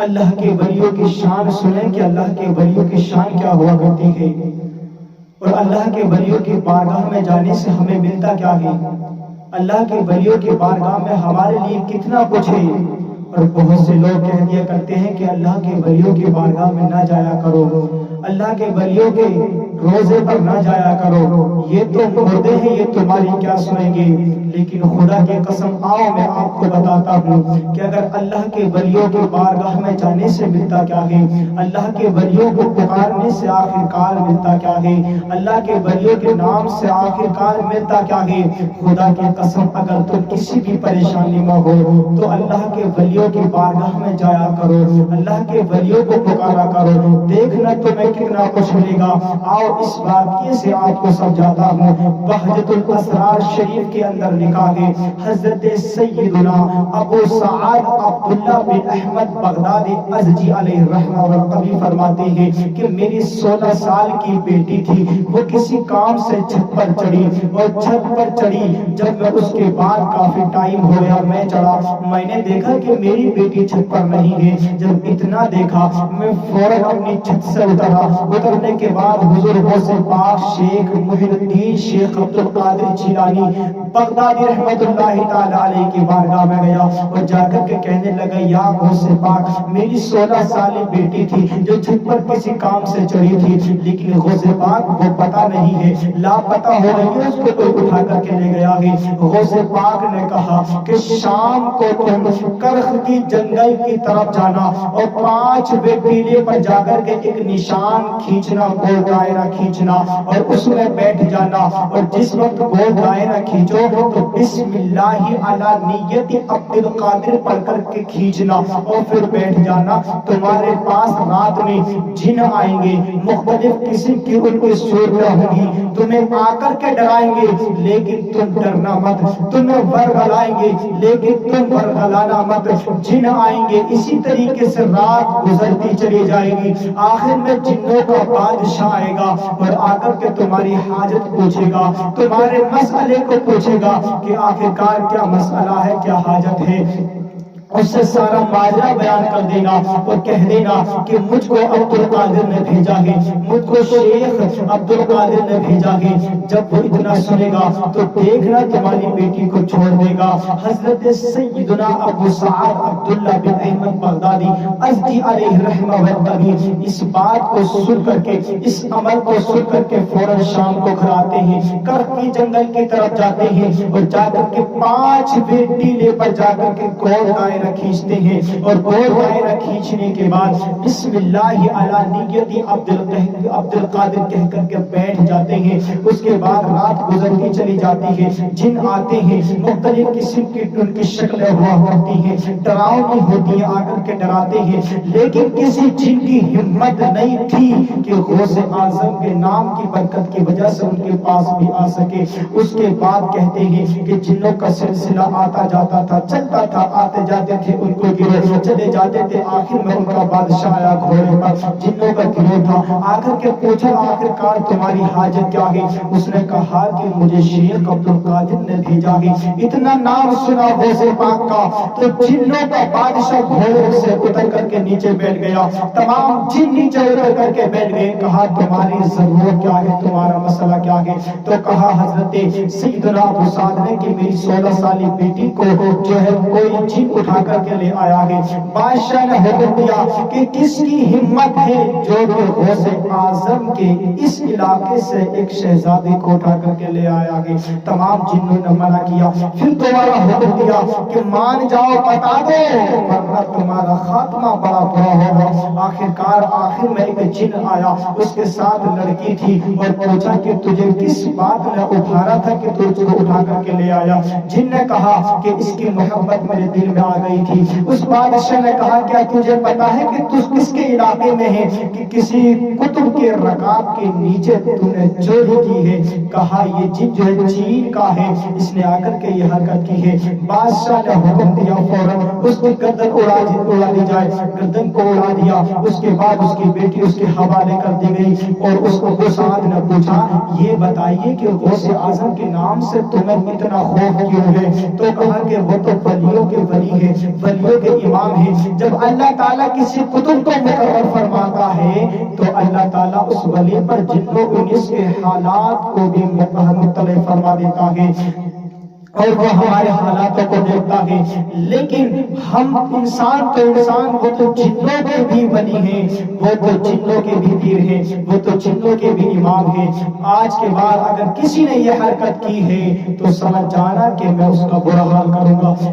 اللہ کے ولیوں کی شان سنیں کہ اللہ کے ولیوں کی شان کیا ہوا کرتی ہے، اور اللہ کے ولیوں کی بارگاہ میں جانے سے ہمیں ملتا کیا ہے، اللہ کے ولیوں کی بارگاہ میں ہمارے لیے کتنا کچھ ہے۔ اور بہت سے لوگ کہہ دیا کرتے ہیں کہ اللہ کے ولیوں کی بارگاہ میں نہ جایا کرو، اللہ کے ولیوں کے روزے پر نہ جایا کرو، یہ تو مردے ہیں، یہ تمہاری کیا سنیں گے۔ لیکن خدا کی قسم، آؤ میں آپ کو بتاتا ہوں کہ اگر اللہ کے ولیوں کی بارگاہ میں جانے سے ملتا کیا ہے، اللہ کے ولیوں کو پکارنے سے آخر کار ملتا کیا ہے، اللہ کے ولیوں کے نام سے آخر کار ملتا کیا ہے۔ خدا کی قسم، اگر تم کسی بھی پریشانی میں ہو تو اللہ کے ولیوں کی بارگاہ میں جایا کرو، اللہ کے ولیوں کو پکارا کرو، دیکھنا تمہیں کتنا کچھ ملے گا۔ آؤ اس واقعے سے آپ کو سمجھاتا ہوں۔ بہجت الاسرار شریف کے اندر لکھا ہے، حضرت سیدنا ابو سعد عبداللہ بن احمد بغدادی ازدی علیہ رحمہ اللہ فرماتے ہیں کہ میری 16 سال کی بیٹی تھی، وہ کسی کام سے چھت پر چڑھی، اور چھت پر چڑھی جب میں اس کے بعد کافی ٹائم ہو گیا میں چڑھا، میں نے دیکھا کہ میری بیٹی چھت پر نہیں ہے۔ جب اتنا دیکھا میں فوراً اپنی چھت سے اترا، اترنے کے بعد حضور غوث پاک شیخ محی الدین شیخ عبد القادر جیلانی بغدادی رحمت اللہ تعالی علیہ کی بارگاہ میں گیا، اور جا کر کے کہنے لگا، یا غوث پاک، میری 16 سالی بیٹی تھی جو چھت پر کسی کام سے چڑھی تھی، لیکن غوث پاک وہ پتہ نہیں ہے، لاپتہ ہو رہی ہے، اس کو کوئی اٹھا کر کے لے گیا ہے۔ غوث پاک نے کہا کہ شام کو تم کرختی جنگل کی طرف جانا، اور 5 ٹیلے پر جا کر کے ایک نشان کھینچنا، گول دائرہ کھینچنا، اور اس میں بیٹھ جانا، اور جس وقت گول دائرہ کھینچو تو بسم اللہ علی نیت عبد القادر پڑھ کر کے کھینچنا، اور پھر بیٹھ جانا۔ تمہارے پاس رات میں جن آئیں گے، مختلف قسم کی ان کی صورتیں ہوں گی، تمہیں آ کر کے ڈرائیں گے، لیکن تم ڈرنا مت، تمہیں ورغلائیں گے لیکن تم ورغلانا مت۔ جن آئیں گے، اسی طریقے سے رات گزرتی چلی جائے گی، آخر میں جنوں کا بادشاہ آئے گا اور آ کر کے تمہاری حاجت پوچھے گا، تمہارے مسئلے کو پوچھے گا کہ آخرکار کیا مسئلہ ہے، کیا حاجت ہے۔ اس سے سارا ماجرا بیان کر دینا اور کہہ دینا کہ مجھ کو عبد القادر نے بھیجا ہے، مجھ کو شیخ عبد القادر نے بھیجا ہے۔ جب وہ اتنا سنے گا تو دیکھنا تمہاری بیٹی کو چھوڑ دے گا۔ حضرت سیدنا ابو سعد عبداللہ بن احمد بغدادی ازدی علیہ رحمہ اللہ اس بات کو سن کر کے، اس عمل کو سن کر کے فوراً شام کو گھر آتے ہیں، کرخی جنگل کی طرف جاتے ہیں، اور جا کر کے 5 ٹیلے پر جا کر کے گول دائرہ کھینچتے ہیں، اور گول دائرہ کھینچنے کے بعد بسم اللہ علی نیت عبد القادر کہہ کر کے بیٹھ جاتے ہیں۔ اس کے بعد رات گزرتی چلی جاتی ہے، جن آتے ہیں، مختلف قسم کی ان کی شکلیں ہوا کرتی ہیں، ڈراؤنی ہوتی ہیں، آ کر کے ڈراتے ہیں، لیکن کسی جن کی ہمت نہیں تھی کہ غوث اعظم کے نام کی برکت کی وجہ سے ان کے پاس بھی آ سکے۔ اس کے بعد کہتے ہیں کہ جنوں کا سلسلہ آتا جاتا تھا، چلتا تھا، آتے جاتے تھے، ان کو گروہ چلے جاتے تھے، آخر میں ان کا بادشاہ آیا گھوڑے پر، جنوں کا گروہ تھا، آ کر کے پوچھا آخرکار تمہاری حاجت کیا ہے؟ اس نے کہا کہ مجھے شیخ عبد القادر نے بھیجا ہے۔ اتنا نام سنا غوث پاک کا تو جنوں کا بادشاہ گھوڑے سے اتر کر کے نیچے بیٹھ گیا، تمام جن نیچے اتر کر کے بیٹھ گئے۔ کہا تمہاری ضرورت کیا ہے، تمہارا مسئلہ کیا ہے؟ تو کہا حضرت سیدنا ابو سعد نے کہ میری 16 سالی بیٹی کو جو ہے کوئی جن اٹھا کر کے لے آیا ہے۔ بادشاہ نے حکم دیا کہ کس کی ہمت ہے جو کہ غوث اعظم کے اس علاقے سے ایک شہزادی کو اٹھا کر کے لے آیا ہے۔ تمام جنوں نے منع کیا، پھر دوبارہ حکم دیا کہ مان جاؤ، بتا دو، ورنہ تمہارا خاتمہ بڑا برا ہوگا۔ آخر میں ایک جن آیا، اس کے ساتھ لڑکی تھی، اور پوچھا کہ تجھے کس بات نے ابھارا تھا کہ تو اس کو اٹھا کر کے لے آیا؟ جن نے کہا کہ اس کی محبت میرے دل میں آ گئی تھی۔ اس بادشاہ نے کہا کیا تجھے پتا ہے کہ تو کس کے علاقے میں ہے کہ کسی کتب کے رکاب کے نیچے تو نے چوری کی ہے؟ کہا یہ جن جو ہے چین کا ہے، اس نے آ کر کے یہ حرکت کی ہے۔ بادشاہ نے حکم دیا فوراً اس کی گردن اڑا دی جائے، گردن کو اڑا دیا۔ اس کے بعد اس کی بیٹی اس کے حوالے کر دی گئی، اور اس کو ابو سعد نے پوچھا یہ بتائیے کہ غوث اعظم کے نام سے تمہیں اتنا خوف کیوں ہے؟ تو کہا کہ وہ تو ولیوں کے ولی ہے، ولیوں کے امام ہیں۔ جب اللہ تعالیٰ کسی قطب کو مقرر فرماتا ہے تو اللہ تعالیٰ اس ولی پر جن و انس کے حالات کو بھی مطلع فرما دیتا ہے اور وہ ہمارے حالاتوں کو دیکھتا ہے۔ لیکن ہم انسان تو انسان، وہ تو جنوں کے بھی ولی ہیں، وہ تو جنوں کے بھی پیر ہیں، وہ تو جنوں کے بھی امام ہیں۔ آج کے بعد اگر کسی نے یہ حرکت کی ہے تو سمجھ جانا کہ میں اس کا برا حال کروں گا۔